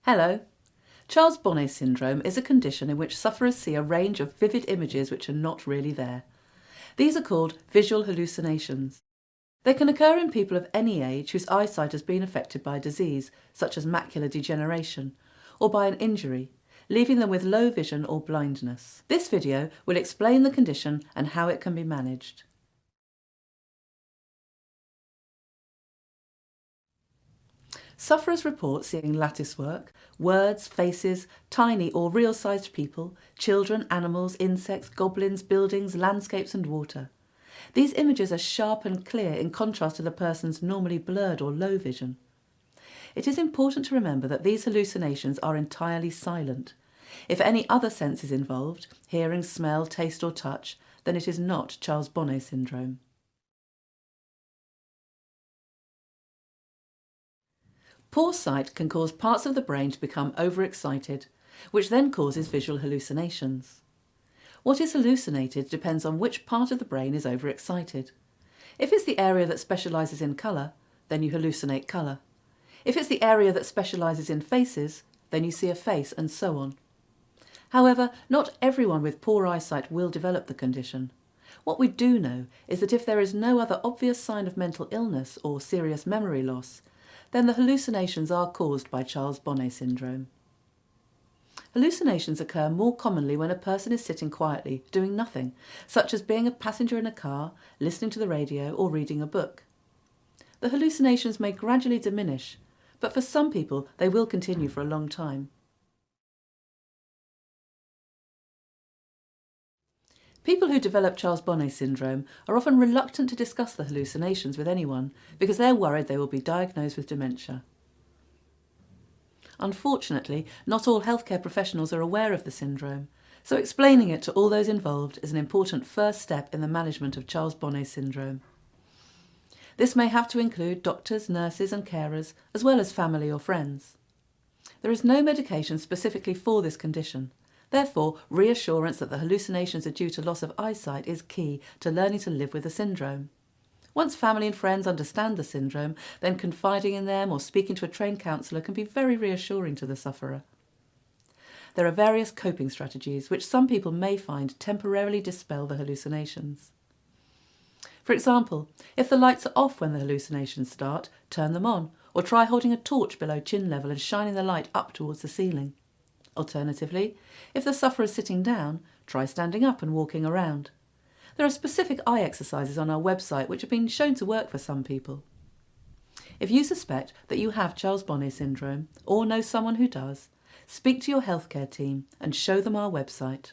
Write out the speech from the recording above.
Hello. Charles Bonnet syndrome is a condition in which sufferers see a range of vivid images which are not really there. These are called visual hallucinations. They can occur in people of any age whose eyesight has been affected by a disease, such as macular degeneration, or by an injury, leaving them with low vision or blindness. This video will explain the condition and how it can be managed. Sufferers report seeing lattice work, words, faces, tiny or real-sized people, children, animals, insects, goblins, buildings, landscapes and water. These images are sharp and clear in contrast to the person's normally blurred or low vision. It is important to remember that these hallucinations are entirely silent. If any other sense is involved, hearing, smell, taste or touch, then it is not Charles Bonnet syndrome. Poor sight can cause parts of the brain to become overexcited, which then causes visual hallucinations. What is hallucinated depends on which part of the brain is overexcited. If it's the area that specialises in colour, then you hallucinate colour. If it's the area that specialises in faces, then you see a face, and so on. However, not everyone with poor eyesight will develop the condition. What we do know is that if there is no other obvious sign of mental illness or serious memory loss, then the hallucinations are caused by Charles Bonnet syndrome. Hallucinations occur more commonly when a person is sitting quietly, doing nothing, such as being a passenger in a car, listening to the radio or reading a book. The hallucinations may gradually diminish, but for some people they will continue for a long time. People who develop Charles Bonnet syndrome are often reluctant to discuss the hallucinations with anyone because they're worried they will be diagnosed with dementia. Unfortunately, not all healthcare professionals are aware of the syndrome, so explaining it to all those involved is an important first step in the management of Charles Bonnet syndrome. This may have to include doctors, nurses and carers, as well as family or friends. There is no medication specifically for this condition. Therefore, reassurance that the hallucinations are due to loss of eyesight is key to learning to live with the syndrome. Once family and friends understand the syndrome, then confiding in them or speaking to a trained counsellor can be very reassuring to the sufferer. There are various coping strategies which some people may find temporarily dispel the hallucinations. For example, if the lights are off when the hallucinations start, turn them on, or try holding a torch below chin level and shining the light up towards the ceiling. Alternatively, if the sufferer is sitting down, try standing up and walking around. There are specific eye exercises on our website which have been shown to work for some people. If you suspect that you have Charles Bonnet syndrome or know someone who does, speak to your healthcare team and show them our website.